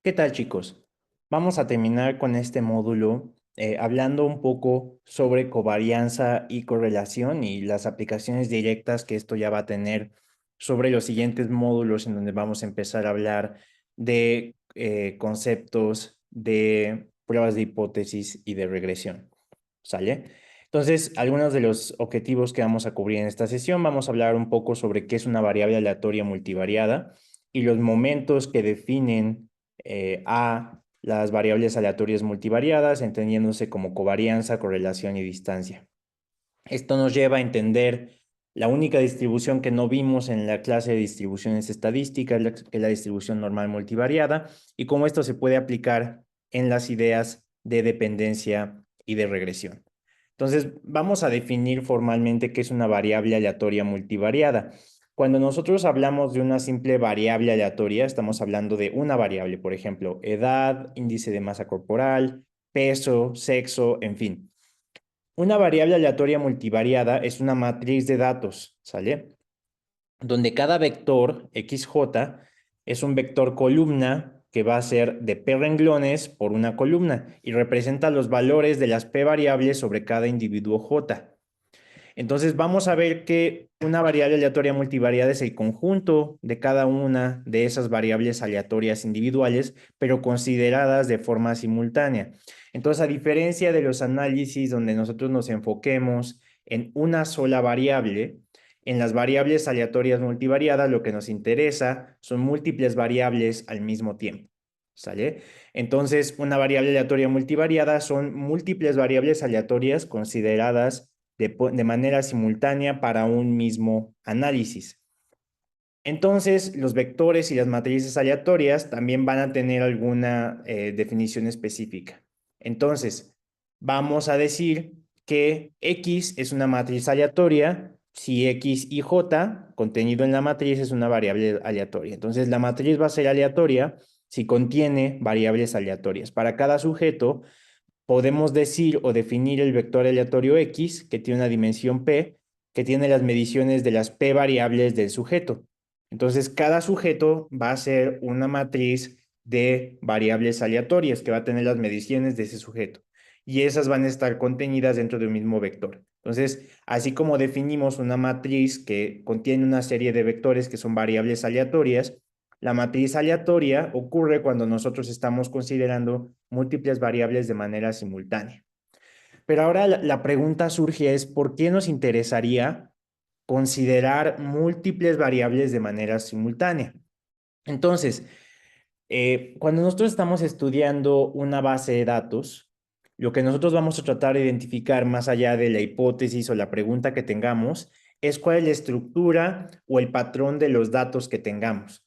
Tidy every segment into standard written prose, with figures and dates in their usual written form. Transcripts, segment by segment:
¿Qué tal, chicos? Vamos a terminar con este módulo hablando un poco sobre covarianza y correlación y las aplicaciones directas que esto ya va a tener sobre los siguientes módulos en donde vamos a empezar a hablar de conceptos de pruebas de hipótesis y de regresión. ¿Sale? Entonces, algunos de los objetivos que vamos a cubrir en esta sesión, vamos a hablar un poco sobre qué es una variable aleatoria multivariada y los momentos que definen a las variables aleatorias multivariadas, entendiéndose como covarianza, correlación y distancia. Esto nos lleva a entender la única distribución que no vimos en la clase de distribuciones estadísticas, que es la distribución normal multivariada, y cómo esto se puede aplicar en las ideas de dependencia y de regresión. Entonces, vamos a definir formalmente qué es una variable aleatoria multivariada. Cuando nosotros hablamos de una simple variable aleatoria, estamos hablando de una variable, por ejemplo, edad, índice de masa corporal, peso, sexo, en fin. Una variable aleatoria multivariada es una matriz de datos, ¿sale? Donde cada vector XJ es un vector columna que va a ser de P renglones por una columna y representa los valores de las P variables sobre cada individuo J. Entonces vamos a ver que una variable aleatoria multivariada es el conjunto de cada una de esas variables aleatorias individuales, pero consideradas de forma simultánea. Entonces, a diferencia de los análisis donde nosotros nos enfoquemos en una sola variable, en las variables aleatorias multivariadas lo que nos interesa son múltiples variables al mismo tiempo. ¿Sale? Entonces, una variable aleatoria multivariada son múltiples variables aleatorias consideradas de manera simultánea para un mismo análisis. Entonces, los vectores y las matrices aleatorias también van a tener alguna definición específica. Entonces, vamos a decir que X es una matriz aleatoria si X y J, contenido en la matriz, es una variable aleatoria. Entonces, la matriz va a ser aleatoria si contiene variables aleatorias. Para cada sujeto, podemos decir o definir el vector aleatorio X, que tiene una dimensión P, que tiene las mediciones de las P variables del sujeto. Entonces, cada sujeto va a ser una matriz de variables aleatorias que va a tener las mediciones de ese sujeto. Y esas van a estar contenidas dentro de un mismo vector. Entonces, así como definimos una matriz que contiene una serie de vectores que son variables aleatorias, la matriz aleatoria ocurre cuando nosotros estamos considerando múltiples variables de manera simultánea. Pero ahora la pregunta surge es, ¿por qué nos interesaría considerar múltiples variables de manera simultánea? Entonces, cuando nosotros estamos estudiando una base de datos, lo que nosotros vamos a tratar de identificar más allá de la hipótesis o la pregunta que tengamos es cuál es la estructura o el patrón de los datos que tengamos.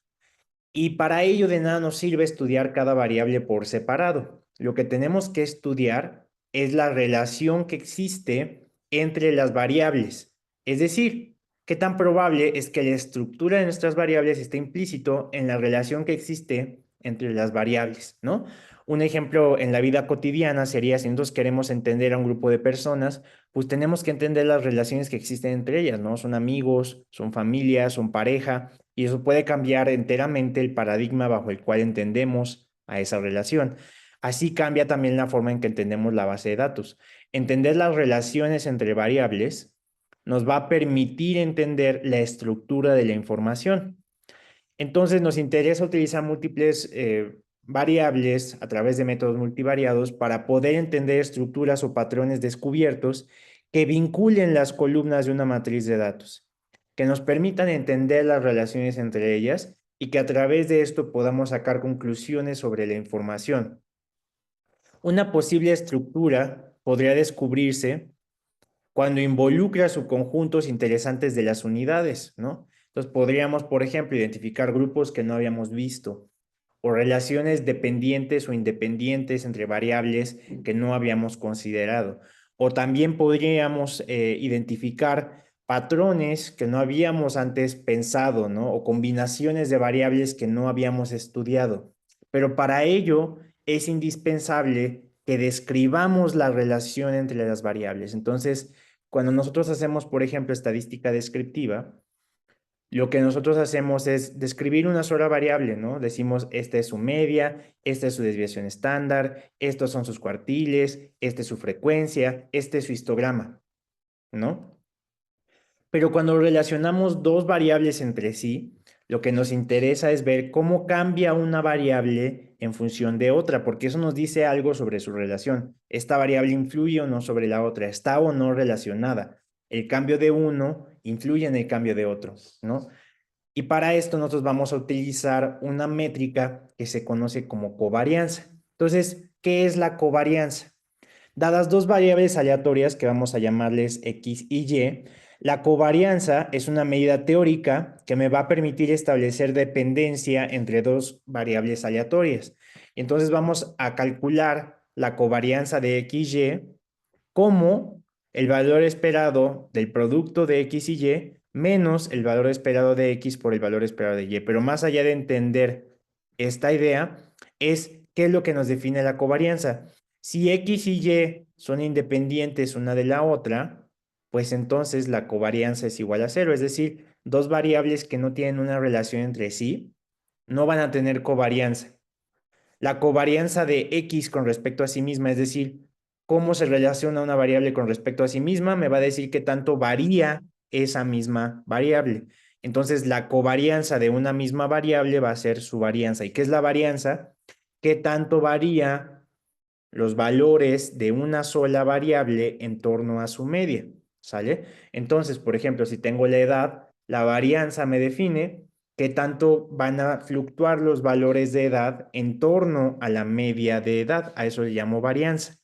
Y para ello de nada nos sirve estudiar cada variable por separado. Lo que tenemos que estudiar es la relación que existe entre las variables. Es decir, qué tan probable es que la estructura de nuestras variables esté implícito en la relación que existe entre las variables, ¿no? Un ejemplo en la vida cotidiana sería si nosotros queremos entender a un grupo de personas, pues tenemos que entender las relaciones que existen entre ellas, ¿no? Son amigos, son familia, son pareja, y eso puede cambiar enteramente el paradigma bajo el cual entendemos a esa relación. Así cambia también la forma en que entendemos la base de datos. Entender las relaciones entre variables nos va a permitir entender la estructura de la información. Entonces nos interesa utilizar múltiples variables a través de métodos multivariados para poder entender estructuras o patrones descubiertos que vinculen las columnas de una matriz de datos, que nos permitan entender las relaciones entre ellas y que a través de esto podamos sacar conclusiones sobre la información. Una posible estructura podría descubrirse cuando involucra subconjuntos interesantes de las unidades, ¿no? Entonces podríamos, por ejemplo, identificar grupos que no habíamos visto o relaciones dependientes o independientes entre variables que no habíamos considerado. O también podríamos identificar patrones que no habíamos antes pensado, ¿no? O combinaciones de variables que no habíamos estudiado. Pero para ello es indispensable que describamos la relación entre las variables. Entonces, cuando nosotros hacemos, por ejemplo, estadística descriptiva, lo que nosotros hacemos es describir una sola variable, ¿no? Decimos, esta es su media, esta es su desviación estándar, estos son sus cuartiles, esta es su frecuencia, este es su histograma, ¿no? Pero cuando relacionamos dos variables entre sí, lo que nos interesa es ver cómo cambia una variable en función de otra, porque eso nos dice algo sobre su relación. Esta variable influye o no sobre la otra, está o no relacionada. El cambio de uno influye en el cambio de otro, ¿no? Y para esto nosotros vamos a utilizar una métrica que se conoce como covarianza. Entonces, ¿qué es la covarianza? Dadas dos variables aleatorias que vamos a llamarles X y Y, la covarianza es una medida teórica que me va a permitir establecer dependencia entre dos variables aleatorias. Entonces vamos a calcular la covarianza de X y como el valor esperado del producto de X y Y menos el valor esperado de X por el valor esperado de Y. Pero más allá de entender esta idea, es qué es lo que nos define la covarianza. Si X y Y son independientes una de la otra, pues entonces la covarianza es igual a cero. Es decir, dos variables que no tienen una relación entre sí no van a tener covarianza. La covarianza de X con respecto a sí misma, es decir, cómo se relaciona una variable con respecto a sí misma, me va a decir qué tanto varía esa misma variable. Entonces, la covarianza de una misma variable va a ser su varianza. ¿Y qué es la varianza? ¿Qué tanto varía los valores de una sola variable en torno a su media? ¿Sale? Entonces, por ejemplo, si tengo la edad, la varianza me define qué tanto van a fluctuar los valores de edad en torno a la media de edad. A eso le llamo varianza.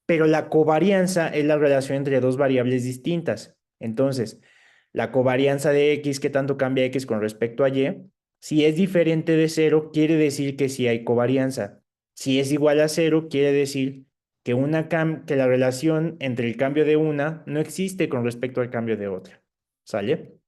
Pero la covarianza es la relación entre dos variables distintas. Entonces, la covarianza de X, qué tanto cambia X con respecto a Y, si es diferente de cero, quiere decir que sí hay covarianza. Si es igual a cero, quiere decir que, que la relación entre el cambio de una no existe con respecto al cambio de otra. ¿Sale?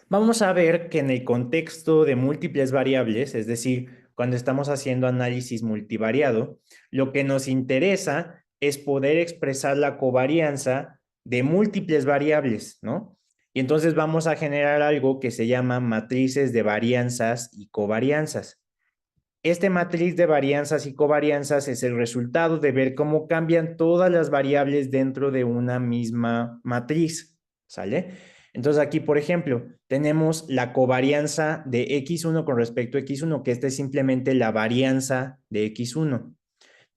Vamos a ver que en el contexto de múltiples variables, es decir, cuando estamos haciendo análisis multivariado, lo que nos interesa es poder expresar la covarianza de múltiples variables, ¿no? Y entonces vamos a generar algo que se llama matrices de varianzas y covarianzas. Este matriz de varianzas y covarianzas es el resultado de ver cómo cambian todas las variables dentro de una misma matriz, ¿sale? Entonces aquí, por ejemplo, tenemos la covarianza de x1 con respecto a x1, que esta es simplemente la varianza de x1.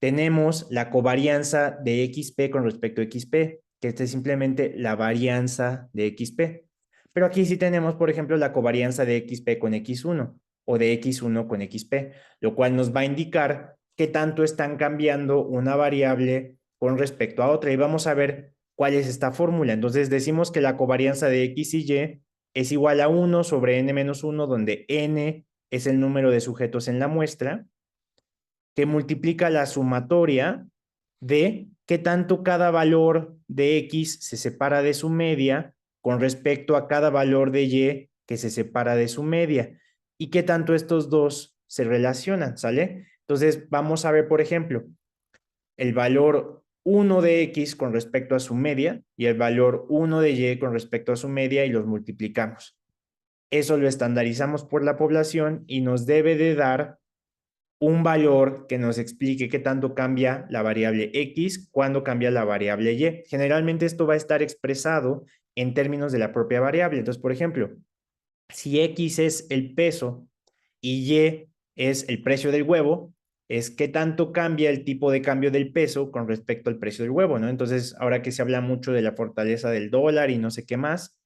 Tenemos la covarianza de xp con respecto a xp, que esta es simplemente la varianza de xp. Pero aquí sí tenemos, por ejemplo, la covarianza de xp con x1 o de x1 con xp, lo cual nos va a indicar qué tanto están cambiando una variable con respecto a otra. Y vamos a ver cuál es esta fórmula. Entonces decimos que la covarianza de x y y es igual a 1 sobre n menos 1, donde n es el número de sujetos en la muestra, que multiplica la sumatoria de qué tanto cada valor de X se separa de su media con respecto a cada valor de Y que se separa de su media y qué tanto estos dos se relacionan, ¿sale? Entonces vamos a ver, por ejemplo, el valor 1 de X con respecto a su media y el valor 1 de Y con respecto a su media y los multiplicamos. Eso lo estandarizamos por la población y nos debe de dar un valor que nos explique qué tanto cambia la variable X cuando cambia la variable Y. Generalmente esto va a estar expresado en términos de la propia variable. Entonces, por ejemplo, si X es el peso y Y es el precio del huevo, es qué tanto cambia el tipo de cambio del peso con respecto al precio del huevo, ¿no? Entonces, ahora que se habla mucho de la fortaleza del dólar y no sé qué más,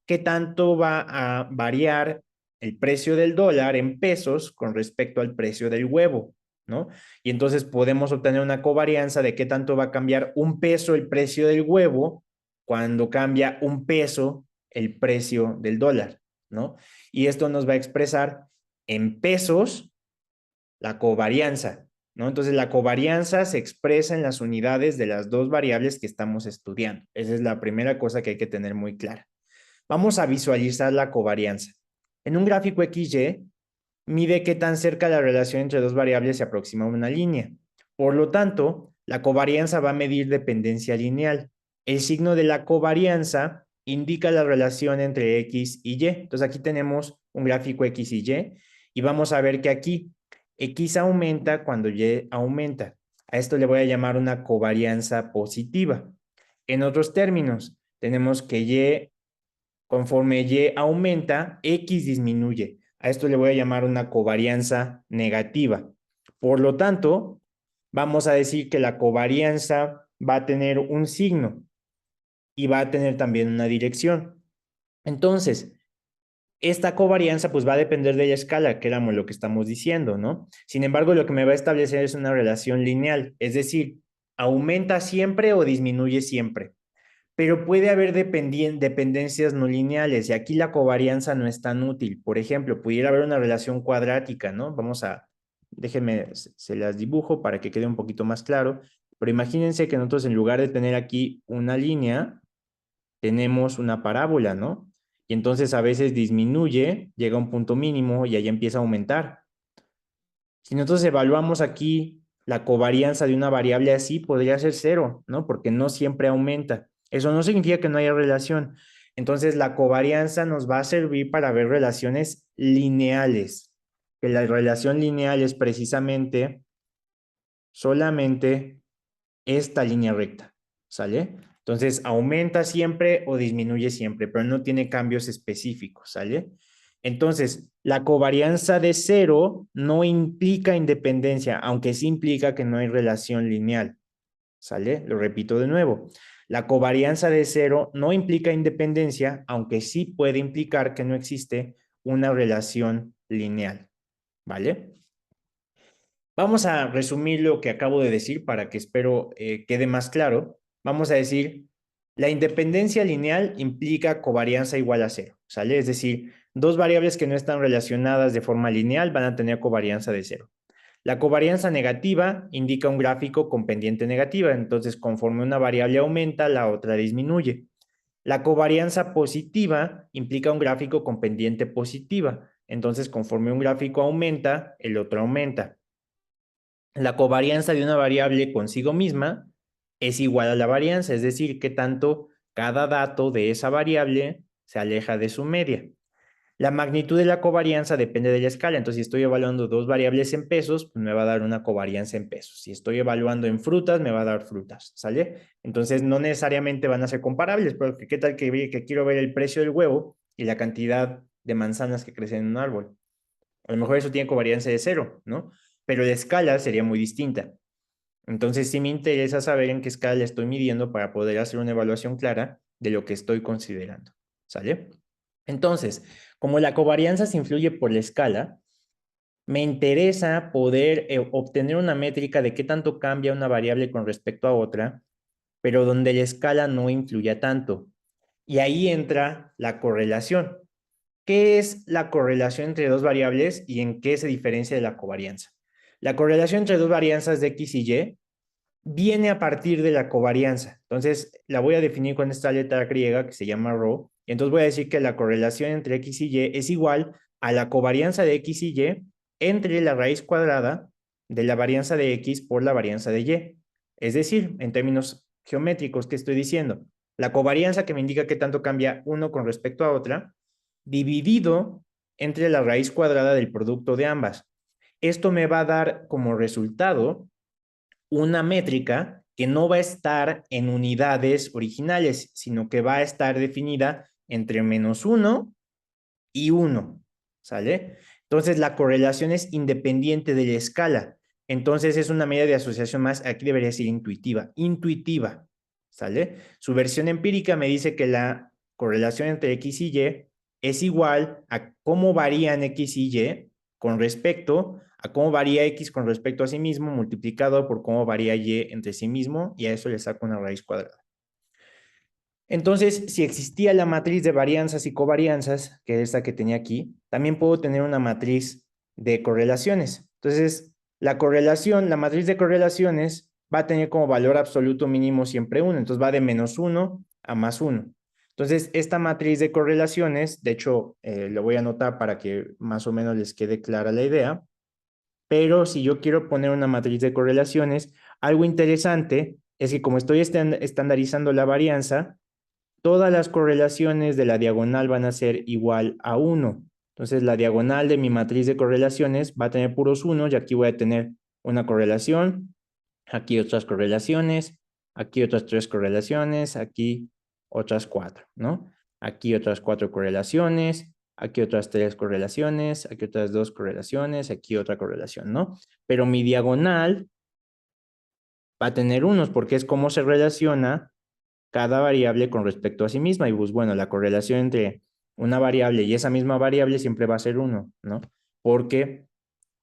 qué tanto va a variar el precio del dólar en pesos con respecto al precio del huevo, ¿no? Y entonces podemos obtener una covarianza de qué tanto va a cambiar un peso el precio del huevo cuando cambia un peso el precio del dólar, ¿no? Y esto nos va a expresar en pesos la covarianza, ¿no? Entonces la covarianza se expresa en las unidades de las dos variables que estamos estudiando. Esa es la primera cosa que hay que tener muy clara. Vamos a visualizar la covarianza. En un gráfico XY, mide qué tan cerca la relación entre dos variables se aproxima a una línea. Por lo tanto, la covarianza va a medir dependencia lineal. El signo de la covarianza indica la relación entre X y Y. Entonces aquí tenemos un gráfico X y Y vamos a ver que aquí X aumenta cuando Y aumenta. A esto le voy a llamar una covarianza positiva. En otros términos, tenemos que Y, conforme Y aumenta, X disminuye. A esto le voy a llamar una covarianza negativa. Por lo tanto, vamos a decir que la covarianza va a tener un signo y va a tener también una dirección. Entonces, esta covarianza pues va a depender de la escala, que era lo que estamos diciendo, ¿no? Sin embargo, lo que me va a establecer es una relación lineal, es decir, aumenta siempre o disminuye siempre. Pero puede haber dependencias no lineales y aquí la covarianza no es tan útil. Por ejemplo, pudiera haber una relación cuadrática, ¿no? Déjenme, se las dibujo para que quede un poquito más claro. Pero imagínense que nosotros en lugar de tener aquí una línea, tenemos una parábola, ¿no? Y entonces a veces disminuye, llega a un punto mínimo y ahí empieza a aumentar. Si nosotros evaluamos aquí la covarianza de una variable así, podría ser cero, ¿no? Porque no siempre aumenta. Eso no significa que no haya relación. Entonces, la covarianza nos va a servir para ver relaciones lineales. Que la relación lineal es precisamente solamente esta línea recta, ¿sale? Entonces, aumenta siempre o disminuye siempre, pero no tiene cambios específicos, ¿sale? Entonces, la covarianza de cero no implica independencia, aunque sí implica que no hay relación lineal, ¿sale? Lo repito de nuevo. La covarianza de cero no implica independencia, aunque sí puede implicar que no existe una relación lineal, ¿vale? Vamos a resumir lo que acabo de decir para que espero quede más claro. Vamos a decir, la independencia lineal implica covarianza igual a cero, ¿sale? Es decir, dos variables que no están relacionadas de forma lineal van a tener covarianza de cero. La covarianza negativa indica un gráfico con pendiente negativa, entonces conforme una variable aumenta, la otra disminuye. La covarianza positiva implica un gráfico con pendiente positiva, entonces conforme un gráfico aumenta, el otro aumenta. La covarianza de una variable consigo misma es igual a la varianza, es decir, que tanto cada dato de esa variable se aleja de su media. La magnitud de la covarianza depende de la escala, entonces si estoy evaluando dos variables en pesos, pues me va a dar una covarianza en pesos. Si estoy evaluando en frutas, me va a dar frutas, ¿sale? Entonces no necesariamente van a ser comparables, pero ¿qué tal que quiero ver el precio del huevo y la cantidad de manzanas que crecen en un árbol? A lo mejor eso tiene covarianza de cero, ¿no? Pero la escala sería muy distinta. Entonces sí me interesa saber en qué escala le estoy midiendo para poder hacer una evaluación clara de lo que estoy considerando, ¿sale? Entonces, como la covarianza se influye por la escala, me interesa poder obtener una métrica de qué tanto cambia una variable con respecto a otra, pero donde la escala no influya tanto. Y ahí entra la correlación. ¿Qué es la correlación entre dos variables y en qué se diferencia de la covarianza? La correlación entre dos varianzas de X y Y viene a partir de la covarianza. Entonces, la voy a definir con esta letra griega que se llama ρ. Y entonces voy a decir que la correlación entre X y Y es igual a la covarianza de X y Y entre la raíz cuadrada de la varianza de X por la varianza de Y. Es decir, en términos geométricos, ¿qué estoy diciendo? La covarianza que me indica qué tanto cambia uno con respecto a otra, dividido entre la raíz cuadrada del producto de ambas. Esto me va a dar como resultado una métrica que no va a estar en unidades originales, sino que va a estar definida entre -1 y 1, ¿sale? Entonces, la correlación es independiente de la escala. Entonces, es una medida de asociación más, aquí debería ser intuitiva, ¿sale? Su versión empírica me dice que la correlación entre X y Y es igual a cómo varían X y Y con respecto a cómo varía X con respecto a sí mismo multiplicado por cómo varía Y entre sí mismo y a eso le saco una raíz cuadrada. Entonces, si existía la matriz de varianzas y covarianzas, que es esta que tenía aquí, también puedo tener una matriz de correlaciones. Entonces, la matriz de correlaciones va a tener como valor absoluto mínimo siempre 1. Entonces, va de -1 a +1. Entonces, esta matriz de correlaciones, de hecho, lo voy a anotar para que más o menos les quede clara la idea, pero si yo quiero poner una matriz de correlaciones, algo interesante es que como estoy estandarizando la varianza, todas las correlaciones de la diagonal van a ser igual a 1. Entonces, la diagonal de mi matriz de correlaciones va a tener puros 1 y aquí voy a tener una correlación, aquí otras correlaciones, aquí otras 3 correlaciones, aquí otras 4, ¿no? Aquí otras 4 correlaciones, aquí otras 3 correlaciones, aquí otras 2 correlaciones, aquí otra correlación, ¿no? Pero mi diagonal va a tener unos porque es cómo se relaciona cada variable con respecto a sí misma. Y pues bueno, la correlación entre una variable y esa misma variable siempre va a ser 1, ¿no? Porque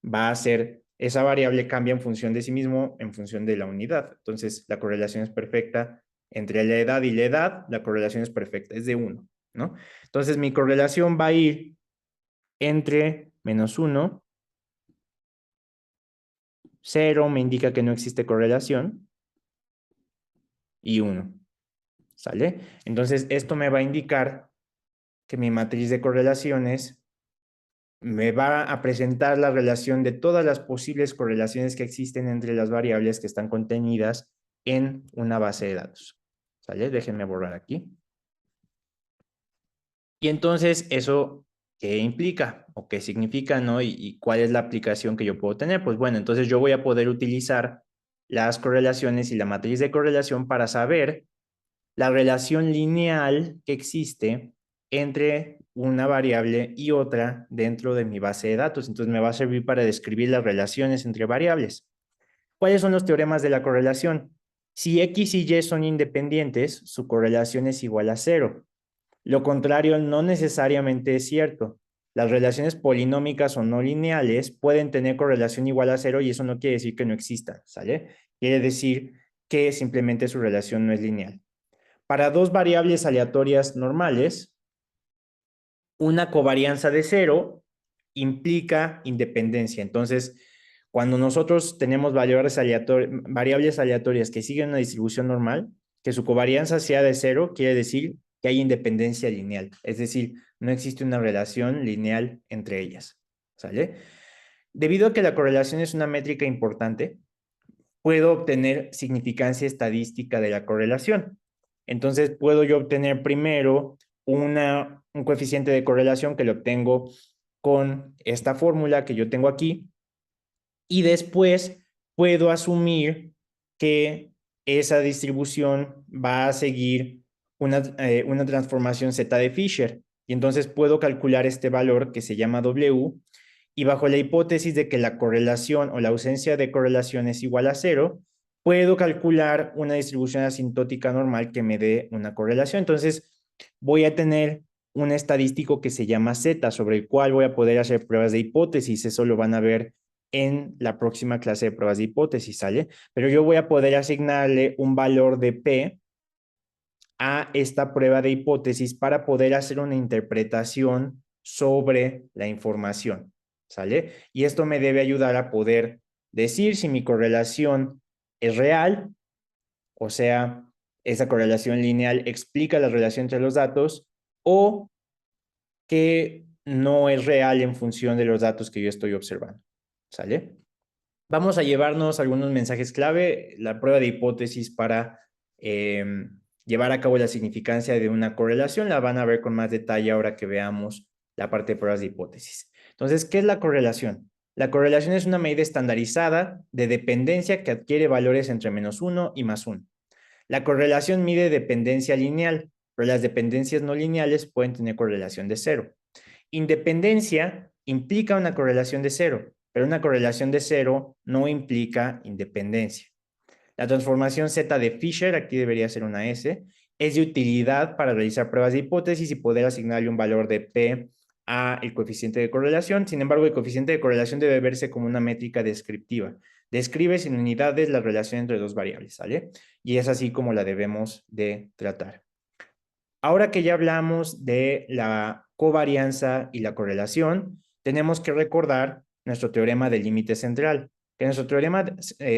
va a ser, esa variable cambia en función de sí mismo, en función de la unidad. Entonces, la correlación es perfecta entre la edad y la edad, la correlación es perfecta, es de 1, ¿no? Entonces, mi correlación va a ir entre -1, 0 me indica que no existe correlación, y 1, ¿sale? Entonces, esto me va a indicar que mi matriz de correlaciones me va a presentar la relación de todas las posibles correlaciones que existen entre las variables que están contenidas en una base de datos. ¿Sale? Déjenme borrar aquí. Y entonces, ¿eso qué implica? ¿O qué significa, no? ¿Y cuál es la aplicación que yo puedo tener? Pues bueno, entonces yo voy a poder utilizar las correlaciones y la matriz de correlación para saber la relación lineal que existe entre una variable y otra dentro de mi base de datos. Entonces me va a servir para describir las relaciones entre variables. ¿Cuáles son los teoremas de la correlación? Si X y Y son independientes, su correlación es igual a 0. Lo contrario no necesariamente es cierto. Las relaciones polinómicas o no lineales pueden tener correlación igual a 0 y eso no quiere decir que no existan, ¿sale? Quiere decir que simplemente su relación no es lineal. Para dos variables aleatorias normales, una covarianza de 0 implica independencia. Entonces, cuando nosotros tenemos variables aleatorias que siguen una distribución normal, que su covarianza sea de 0, quiere decir que hay independencia lineal. Es decir, no existe una relación lineal entre ellas. ¿Sale? Debido a que la correlación es una métrica importante, puedo obtener significancia estadística de la correlación. Entonces, puedo yo obtener primero un coeficiente de correlación que lo obtengo con esta fórmula que yo tengo aquí, y después puedo asumir que esa distribución va a seguir una transformación Z de Fisher. Y entonces puedo calcular este valor que se llama W, y bajo la hipótesis de que la correlación o la ausencia de correlación es igual a 0, puedo calcular una distribución asintótica normal que me dé una correlación. Entonces, voy a tener un estadístico que se llama Z, sobre el cual voy a poder hacer pruebas de hipótesis. Eso lo van a ver en la próxima clase de pruebas de hipótesis, ¿sale? Pero yo voy a poder asignarle un valor de P a esta prueba de hipótesis para poder hacer una interpretación sobre la información, ¿sale? Y esto me debe ayudar a poder decir si mi correlación es real, o sea, esa correlación lineal explica la relación entre los datos, o que no es real en función de los datos que yo estoy observando, ¿sale? Vamos a llevarnos algunos mensajes clave, la prueba de hipótesis para llevar a cabo la significancia de una correlación. La van a ver con más detalle ahora que veamos la parte de pruebas de hipótesis. Entonces, ¿qué es la correlación? La correlación es una medida estandarizada de dependencia que adquiere valores entre -1 y +1. La correlación mide dependencia lineal, pero las dependencias no lineales pueden tener correlación de 0. Independencia implica una correlación de 0, pero una correlación de 0 no implica independencia. La transformación Z de Fisher, aquí debería ser una S, es de utilidad para realizar pruebas de hipótesis y poder asignarle un valor de P a el coeficiente de correlación. Sin embargo, el coeficiente de correlación debe verse como una métrica descriptiva. Describe sin unidades la relación entre dos variables, ¿sale? Y es así como la debemos de tratar. Ahora que ya hablamos de la covarianza y la correlación, tenemos que recordar nuestro teorema del límite central. Que nuestro teorema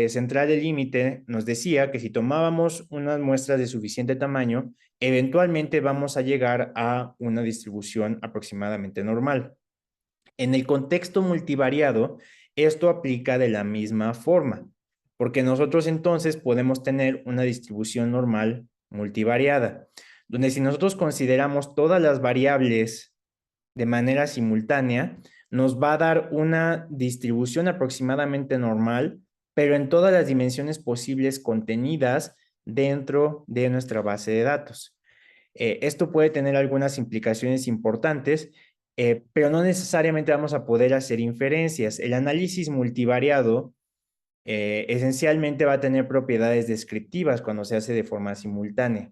central del límite nos decía que si tomábamos unas muestras de suficiente tamaño, eventualmente vamos a llegar a una distribución aproximadamente normal. En el contexto multivariado, esto aplica de la misma forma, porque nosotros entonces podemos tener una distribución normal multivariada. donde si nosotros consideramos todas las variables de manera simultánea, nos va a dar una distribución aproximadamente normal, pero en todas las dimensiones posibles contenidas dentro de nuestra base de datos. Esto puede tener algunas implicaciones importantes, pero no necesariamente vamos a poder hacer inferencias. El análisis multivariado esencialmente va a tener propiedades descriptivas cuando se hace de forma simultánea.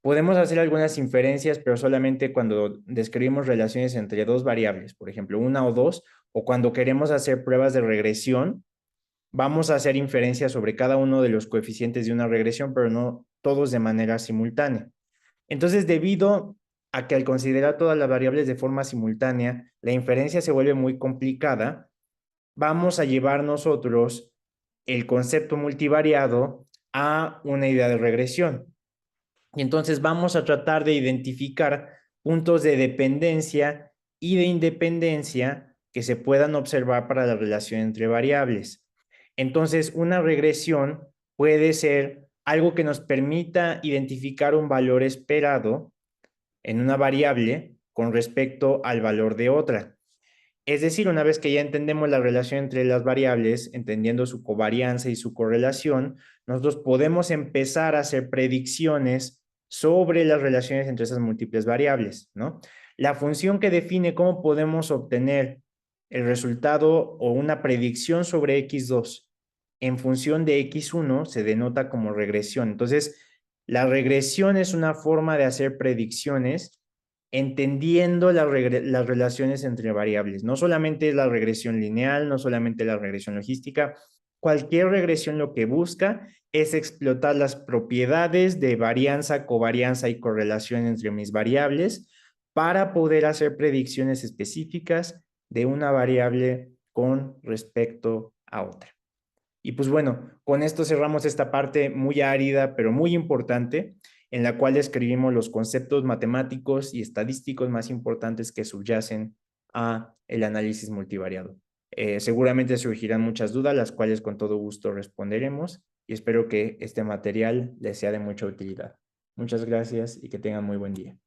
Podemos hacer algunas inferencias, pero solamente cuando describimos relaciones entre dos variables, por ejemplo, una o dos, o cuando queremos hacer pruebas de regresión, vamos a hacer inferencias sobre cada uno de los coeficientes de una regresión, pero no todos de manera simultánea. Entonces, debido a que al considerar todas las variables de forma simultánea, la inferencia se vuelve muy complicada, vamos a llevar nosotros el concepto multivariado a una idea de regresión. Y entonces vamos a tratar de identificar puntos de dependencia y de independencia que se puedan observar para la relación entre variables. Entonces, una regresión puede ser algo que nos permita identificar un valor esperado en una variable con respecto al valor de otra. Es decir, una vez que ya entendemos la relación entre las variables, entendiendo su covarianza y su correlación, nosotros podemos empezar a hacer predicciones sobre las relaciones entre esas múltiples variables, ¿no? La función que define cómo podemos obtener el resultado o una predicción sobre x2 en función de x1 se denota como regresión. Entonces, la regresión es una forma de hacer predicciones entendiendo las relaciones entre variables. No solamente la regresión lineal, no solamente la regresión logística. Cualquier regresión lo que busca es explotar las propiedades de varianza, covarianza y correlación entre mis variables para poder hacer predicciones específicas de una variable con respecto a otra. Y pues bueno, con esto cerramos esta parte muy árida, pero muy importante, en la cual describimos los conceptos matemáticos y estadísticos más importantes que subyacen a el análisis multivariado. Seguramente surgirán muchas dudas, las cuales con todo gusto responderemos y espero que este material les sea de mucha utilidad. Muchas gracias y que tengan muy buen día.